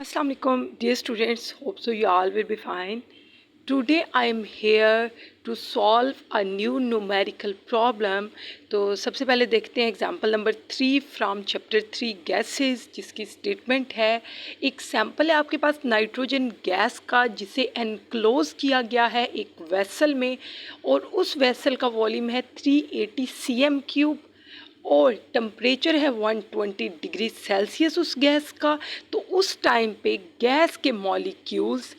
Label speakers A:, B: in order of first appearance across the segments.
A: Assalamu alaikum, dear students. Hope so you all will be fine. Today I am here to solve a new numerical problem. तो सबसे पहले देखते हैं example number 3 from chapter 3 gases, जिसकी statement है एक sample है आपके पास नाइट्रोजन गैस का, जिसे एनक्लोज किया गया है एक वेसल में, और उस वेसल का वॉल्यूम है 380 cm³ और टम्परेचर है 120 डिग्री सेल्सियस उस गैस का। तो उस टाइम पे गैस के मॉलिक्यूल्स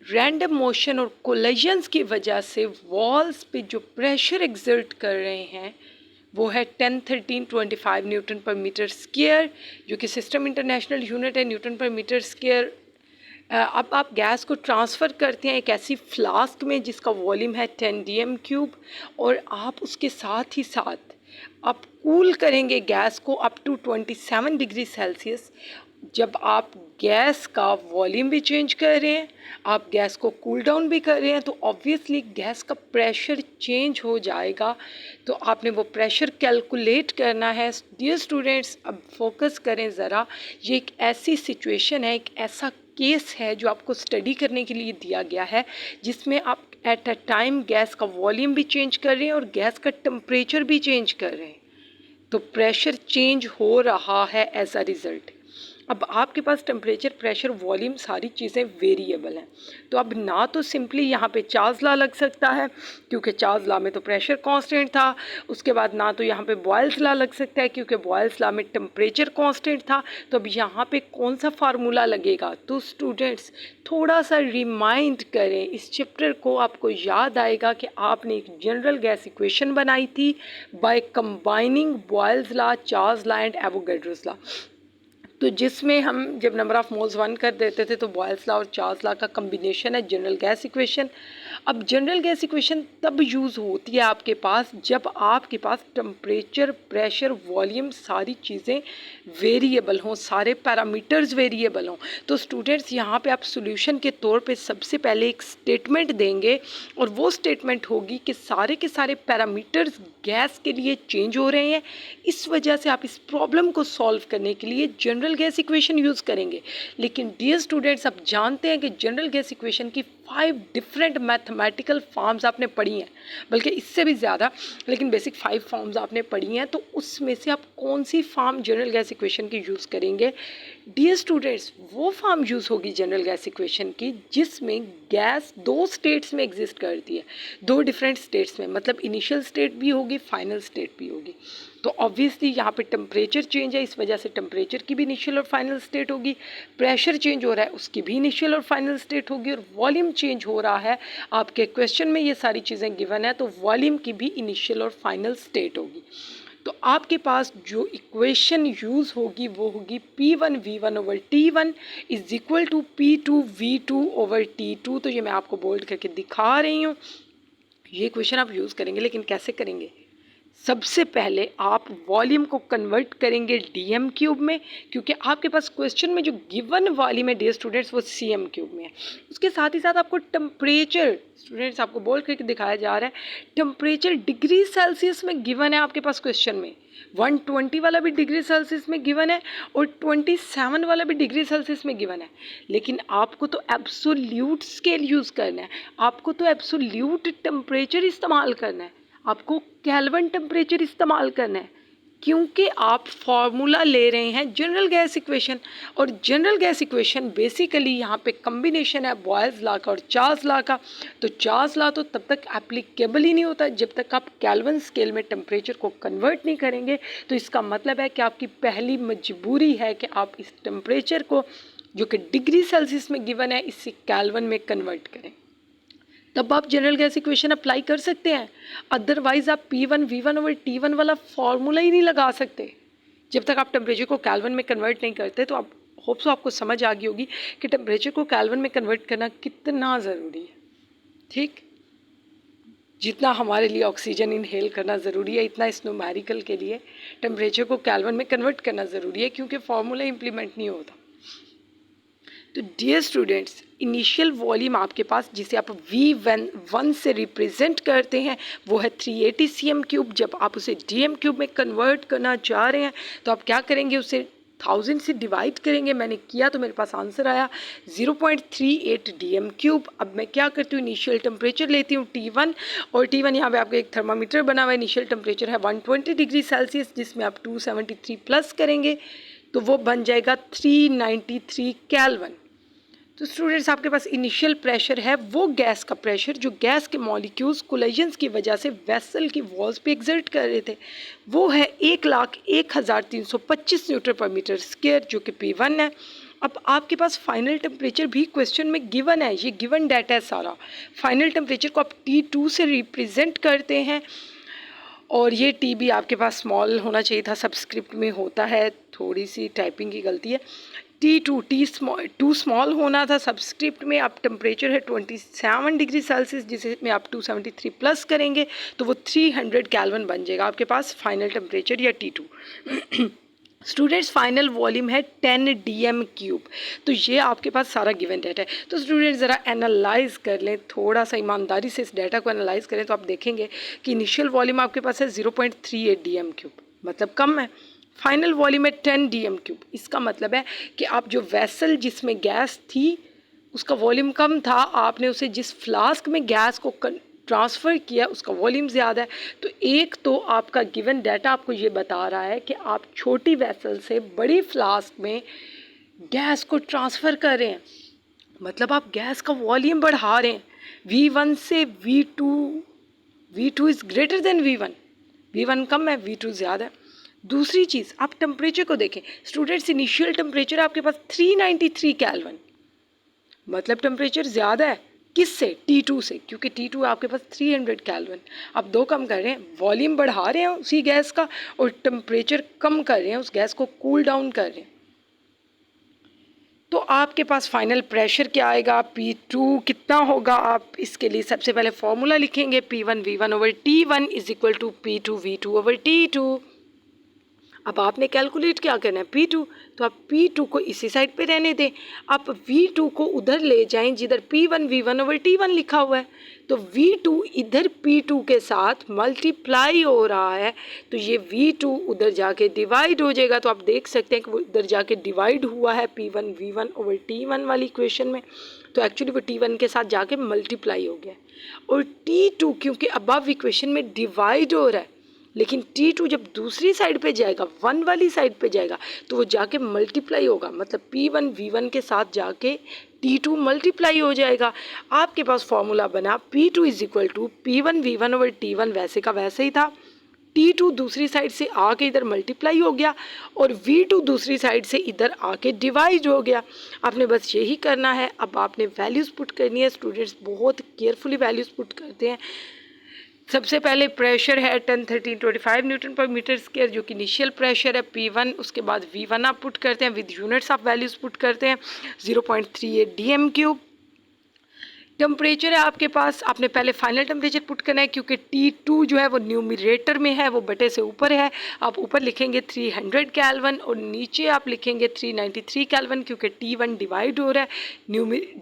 A: रैंडम मोशन और कोलिजन्स की वजह से वॉल्स पे जो प्रेशर एक्सर्ट कर रहे हैं वो है 10-13-25 न्यूटन पर मीटर स्क्वायर, जो कि सिस्टम इंटरनेशनल यूनिट है न्यूटन पर मीटर स्क्वायर। अब आप गैस को ट्रांसफ़र करते हैं एक ऐसी फ्लास्क में जिसका वॉल्यूम है 10 dm³, और आप उसके साथ ही साथ आप कूल करेंगे गैस को अप टू 27 डिग्री सेल्सियस। जब आप गैस का वॉल्यूम भी चेंज कर रहे हैं, आप गैस को कूल डाउन भी कर रहे हैं, तो ऑब्वियसली गैस का प्रेशर चेंज हो जाएगा। तो आपने वो प्रेशर कैलकुलेट करना है। डियर स्टूडेंट्स, अब फोकस करें ज़रा। ये एक ऐसी सिचुएशन है, एक ऐसा केस है जो आपको स्टडी करने के लिए दिया गया है, जिसमें आप एट अ टाइम गैस का वॉल्यूम भी चेंज कर रहे हैं और गैस का टेम्परेचर भी चेंज कर रहे हैं। तो प्रेशर चेंज हो रहा है एज अ रिज़ल्ट। अब आपके पास टेम्परेचर, प्रेशर, वॉल्यूम सारी चीज़ें वेरिएबल हैं। तो अब ना तो सिंपली यहाँ पे चार्ल्स लॉ लग सकता है, क्योंकि चार्ल्स लॉ में तो प्रेशर कांस्टेंट था। उसके बाद ना तो यहाँ पे बॉयल्स लॉ लग सकता है, क्योंकि बॉयल्स लॉ में टेम्परेचर कांस्टेंट था। तो अब यहाँ पे कौन सा फार्मूला लगेगा? तो स्टूडेंट्स थोड़ा सा रिमाइंड करें इस चैप्टर को, आपको याद आएगा कि आपने एक जनरल गैस इक्वेशन बनाई थी by combining Boyle's law, Charles law and Avogadro's law. तो जिसमें हम जब नंबर ऑफ मोल्स 1 कर देते थे तो बॉयल्स लॉ और चार्ल्स लॉ का कम्बिनेशन है जनरल गैस इक्वेशन। अब जनरल गैस इक्वेशन तब यूज़ होती है आपके पास जब आपके पास टेम्परेचर, प्रेशर, वॉल्यूम सारी चीज़ें वेरिएबल हों, सारे पैरामीटर्स वेरिएबल हों। तो स्टूडेंट्स यहाँ पे आप सॉल्यूशन के तौर पे सबसे पहले एक स्टेटमेंट देंगे, और वो स्टेटमेंट होगी कि सारे के सारे पैरामीटर्स गैस के लिए चेंज हो रहे हैं। इस वजह से आप इस प्रॉब्लम को सॉल्व करने के लिए जनरल गैस इक्वेशन यूज़ करेंगे। लेकिन डियर स्टूडेंट्स, आप जानते हैं कि जनरल गैस इक्वेशन की 5 डिफरेंट मैथमेटिकल फॉर्म्स आपने पढ़ी हैं, बल्कि इससे भी ज़्यादा, लेकिन बेसिक 5 फॉर्म्स आपने पढ़ी हैं। तो उसमें से आप कौन सी फॉर्म जनरल गैस इक्वेशन की यूज़ करेंगे? डियर स्टूडेंट्स, वो फॉर्म यूज़ होगी जनरल गैस इक्वेशन की जिसमें गैस 2 स्टेट्स में एग्जिस्ट करती है, 2 डिफरेंट स्टेट्स में, मतलब इनिशियल स्टेट भी होगी, फाइनल स्टेट भी होगी। तो ऑब्वियसली यहाँ पे टेम्परेचर चेंज है, इस वजह से टेम्परेचर की भी इनिशियल और फाइनल स्टेट होगी। प्रेशर चेंज हो रहा है, उसकी भी इनिशियल और फाइनल स्टेट होगी। और वॉल्यूम चेंज हो रहा है, आपके क्वेश्चन में ये सारी चीज़ें गिवन है, तो वॉल्यूम की भी इनिशियल और फाइनल स्टेट होगी। तो आपके पास जो इक्वेशन यूज़ होगी वो होगी P1V1/T1 is equal to P2V2/T2। तो ये मैं आपको बोल्ड करके दिखा रही हूँ। ये इक्वेशन आप यूज़ करेंगे, लेकिन कैसे करेंगे? सबसे पहले आप वॉल्यूम को कन्वर्ट करेंगे dm³ में, क्योंकि आपके पास क्वेश्चन में जो गिवन वॉल्यूम है डियर स्टूडेंट्स वो cm³ में है। उसके साथ ही साथ आपको टेम्परेचर, स्टूडेंट्स आपको बोल करके दिखाया जा रहा है, टेम्परेचर डिग्री सेल्सियस में गिवन है आपके पास क्वेश्चन में। 120 वाला भी डिग्री सेल्सियस में गिवन है और 27 वाला भी डिग्री सेल्सियस में गिवन है। लेकिन आपको तो एब्सोल्यूट स्केल यूज़ करना है, आपको तो एब्सोल्यूट टेम्परेचर इस्तेमाल करना है, आपको केल्विन टेम्परेचर इस्तेमाल करना है, क्योंकि आप फॉर्मूला ले रहे हैं जनरल गैस इक्वेशन। और जनरल गैस इक्वेशन बेसिकली यहाँ पे कम्बिनेशन है बॉयल्स लॉ का और चार्ल्स लॉ का। तो चार्ल्स लॉ तो तब तक एप्लीकेबल ही नहीं होता जब तक आप केल्विन स्केल में टेम्परेचर को कन्वर्ट नहीं करेंगे। तो इसका मतलब है कि आपकी पहली मजबूरी है कि आप इस टेम्परेचर को, जो कि डिग्री सेल्सियस में गिवन है, इसे केल्विन में कन्वर्ट करें, तब आप जनरल गैस इक्वेशन अप्लाई कर सकते हैं। अदरवाइज आप P1V1/T1 वाला फॉर्मूला ही नहीं लगा सकते जब तक आप टेम्परेचर को केल्विन में कन्वर्ट नहीं करते। तो आप होप सो आपको समझ आ गई होगी कि टेम्परेचर को केल्विन में कन्वर्ट करना कितना ज़रूरी है। ठीक, जितना हमारे लिए ऑक्सीजन इनहेल करना ज़रूरी है, इतना इस न्यूमेरिकल के लिए टेम्परेचर को केल्विन में कन्वर्ट करना ज़रूरी है, क्योंकि फॉर्मूला इम्प्लीमेंट नहीं होता। तो डियर स्टूडेंट्स, इनिशियल वॉल्यूम आपके पास जिसे आप V1 से रिप्रेजेंट करते हैं वो है 380 cm³। जब आप उसे dm³ में कन्वर्ट करना चाह रहे हैं तो आप क्या करेंगे? उसे 1000 से डिवाइड करेंगे, मैंने किया तो मेरे पास आंसर आया 0.38 DM³। अब मैं क्या करती हूँ, इनिशियल टेम्परेचर लेती हूँ T1, और T1 यहाँ पे आपका एक थर्मामीटर बना हुआ है, इनिशियल टेम्परेचर है 120 डिग्री सेल्सियस, जिसमें आप 273 प्लस करेंगे तो वो बन जाएगा 393 केल्विन। तो स्टूडेंट्स आपके पास इनिशियल प्रेशर है वो गैस का प्रेशर जो गैस के मॉलिक्यूल्स कोलिजन्स की वजह से वेसल की वॉल्स पे एग्जर्ट कर रहे थे, वो है 1,01,325 न्यूटन पर मीटर स्क्वायर, जो कि P1 है। अब आपके पास फाइनल टेम्परेचर भी क्वेश्चन में गिवन है, ये गिवन डाटा है सारा। फाइनल टेम्परेचर को आप T2 से रिप्रेजेंट करते हैं, और ये टी भी आपके पास स्मॉल होना चाहिए था, सबस्क्रिप्ट में होता है, थोड़ी सी टाइपिंग की गलती है। टू स्मॉल होना था सबस्क्रिप्ट में। अब टेम्परेचर है 27 डिग्री सेल्सियस, जिसे में आप 273 प्लस करेंगे तो वो 300 केल्विन बन जाएगा आपके पास फाइनल टेम्परेचर या T2। स्टूडेंट्स फाइनल वॉल्यूम है 10 DM³। तो ये आपके पास सारा गिवन डाटा है। तो स्टूडेंट्स ज़रा एनालाइज कर लें, थोड़ा सा ईमानदारी से इस डाटा को एनालाइज करें तो आप देखेंगे कि इनिशियल वॉल्यूम आपके पास है 0.38 DM³, मतलब कम है। फाइनल वॉल्यूम है 10 DM³, इसका मतलब है कि आप जो वेसल जिसमें गैस थी उसका वॉल्यूम कम था, आपने उसे जिस फ्लास्क में गैस को ट्रांसफ़र किया उसका वॉल्यूम ज़्यादा है। तो एक तो आपका गिवन डाटा आपको ये बता रहा है कि आप छोटी वेसल से बड़ी फ्लास्क में गैस को ट्रांसफ़र कर रहे हैं, मतलब आप गैस का वॉल्यूम बढ़ा रहे हैं। V1 से V2 is greater than V1 कम है, V2 ज़्यादा है। दूसरी चीज़ आप टेम्परेचर को देखें स्टूडेंट्स, इनिशियल टेम्परेचर आपके पास 393 केल्विन, मतलब टेम्परेचर ज़्यादा है किससे, T2 से, क्योंकि T2 आपके पास 300 केल्विन। आप दो कम कर रहे हैं, वॉल्यूम बढ़ा रहे हैं उसी गैस का और टेम्परेचर कम कर रहे हैं, उस गैस को कूल डाउन कर रहे हैं। तो आपके पास फाइनल प्रेशर क्या आएगा, P2 कितना होगा। आप इसके लिए सबसे पहले फॉर्मूला लिखेंगे, P1 V1/T1 is equal to P2 V2/T2। अब आपने कैलकुलेट क्या करना है, P2, तो आप P2 को इसी साइड पे रहने दें। आप V2 को उधर ले जाएं जिधर P1 V1/T1 लिखा हुआ है, तो V2 इधर P2 के साथ मल्टीप्लाई हो रहा है, तो ये V2 उधर जाके डिवाइड हो जाएगा। तो आप देख सकते हैं कि वो इधर जाके डिवाइड हुआ है P1 V1/T1 वाली इक्वेशन में, तो एक्चुअली वो T1 के साथ जाके मल्टीप्लाई हो गया। और T2 क्योंकि अबव इक्वेशन में डिवाइड हो रहा है, लेकिन T2 जब दूसरी साइड पे जाएगा, 1 वाली साइड पे जाएगा, तो वो जाके मल्टीप्लाई होगा, मतलब P1 V1 के साथ जाके T2 मल्टीप्लाई हो जाएगा। आपके पास फॉर्मूला बना P2 is equal to P1 V1/T1, वैसे का वैसे ही था। T2 दूसरी साइड से आके इधर मल्टीप्लाई हो गया और V2 दूसरी साइड से इधर आके डिवाइड हो गया। आपने बस यही करना है। अब आपने वैल्यूज़ पुट करनी है। स्टूडेंट्स बहुत केयरफुली वैल्यूज़ पुट करते हैं। सबसे पहले प्रेशर है 10,1325 न्यूटन पर मीटर स्क्वायर, जो कि इनिशियल प्रेशर है P1। उसके बाद V1 आप पुट करते हैं, विद यूनिट्स आप वैल्यूज़ पुट करते हैं 0.38 DM³। टेम्परेचर है आपके पास, आपने पहले फाइनल टेम्परेचर पुट करना है, क्योंकि T2 जो है वो न्यूमरेटर में है, वो बटे से ऊपर है। आप ऊपर लिखेंगे 300 केल्विन और नीचे आप लिखेंगे 393 केल्विन, क्योंकि T1 डिवाइड हो रहा है,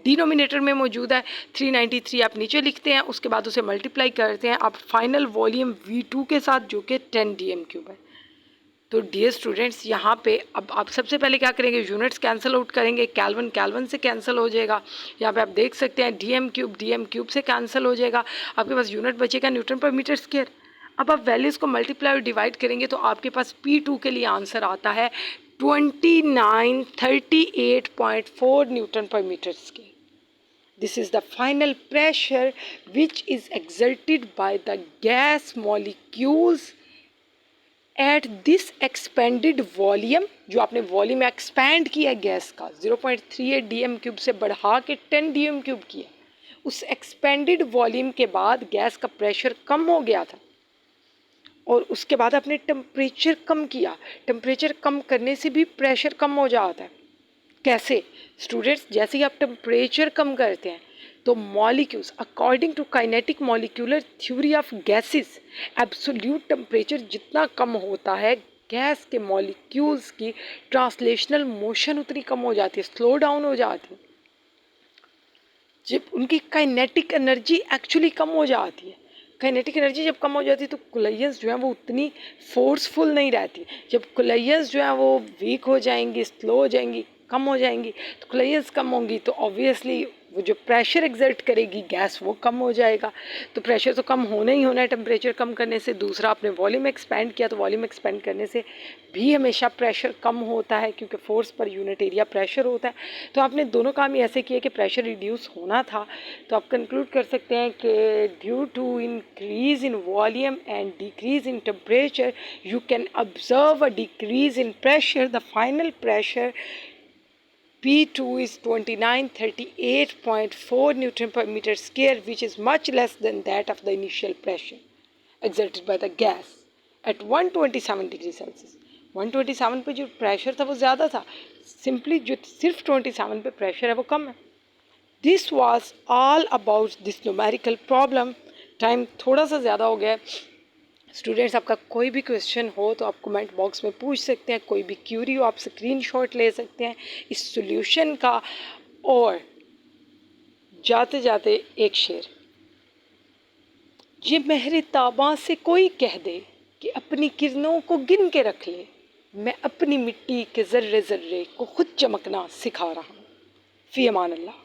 A: डिनोमिनेटर में मौजूद है। 393 आप नीचे लिखते हैं, उसके बाद उसे मल्टीप्लाई करते हैं आप फाइनल वॉल्यूम V2 के साथ, जो कि 10 DM³ है। तो डियर स्टूडेंट्स यहाँ पे अब आप सबसे पहले क्या करेंगे, यूनिट्स कैंसिल आउट करेंगे, केल्विन से कैंसिल हो जाएगा। यहाँ पे आप देख सकते हैं DM³ से कैंसिल हो जाएगा, आपके पास यूनिट बचेगा न्यूटन पर मीटर स्क्वायर। अब आप वैल्यूज़ को मल्टीप्लाई और डिवाइड करेंगे तो आपके पास P2 के लिए आंसर आता है 2938.4 newton per metre square. This is the final pressure which is exerted by the gas molecules at this expanded volume, जो आपने वॉल्यूम एक्सपैंड किया गैस का 0.38 DM³ से बढ़ा के 10 DM³ किया, उस एक्सपेंडेड वॉल्यूम के बाद गैस का प्रेशर कम हो गया था और उसके बाद आपने टेम्परेचर कम किया। टेम्परेचर कम करने से भी प्रेशर कम हो जाता है। कैसे स्टूडेंट्स, जैसे ही आप टेम्परेचर कम करते हैं तो molecules according to kinetic molecular theory of gases, absolute temperature जितना कम होता है गैस के मॉलिक्यूल्स की ट्रांसलेशनल मोशन उतनी कम हो जाती है, स्लो डाउन हो जाती है, जब उनकी काइनेटिक एनर्जी एक्चुअली कम हो जाती है। काइनेटिक एनर्जी जब कम हो जाती है तो कोलिजन्स जो हैं वो उतनी फोर्सफुल नहीं रहती। जब कोलिजन्स जो हैं वो वीक हो जाएंगी, स्लो हो जाएंगी, कम हो जाएंगी, तो कोलिजन्स कम होंगी तो ऑब्वियसली वो जो प्रेशर एग्जर्ट करेगी गैस वो कम हो जाएगा। तो प्रेशर तो कम होना ही होना है टेम्परेचर कम करने से। दूसरा, आपने वॉल्यूम एक्सपेंड किया तो वॉल्यूम एक्सपेंड करने से भी हमेशा प्रेशर कम होता है, क्योंकि force per unit area pressure होता है। तो आपने दोनों काम ही ऐसे किए कि प्रेशर रिड्यूस होना था। तो आप कंक्लूड कर सकते हैं कि due to increase in volume and decrease in temperature you can observe a decrease in pressure. The final pressure P2 is 2938.4 Newton per meter square, which is much less than that of the initial pressure exerted by the gas at 127 degree Celsius. 127 पे जो pressure था वो ज़्यादा था, simply जो सिर्फ 27 पे pressure है वो कम है। This was all about this numerical problem. Time थोड़ा सा ज़्यादा हो गया। स्टूडेंट्स, आपका कोई भी क्वेश्चन हो तो आप कमेंट बॉक्स में पूछ सकते हैं, कोई भी क्यूरी हो आप स्क्रीनशॉट ले सकते हैं इस सॉल्यूशन का। और जाते जाते एक शेर, ये महरे ताबा से कोई कह दे कि अपनी किरणों को गिन के रख ले, मैं अपनी मिट्टी के ज़र्रे ज़र्रे को खुद चमकना सिखा रहा हूँ। फ़ी अमान अल्लाह।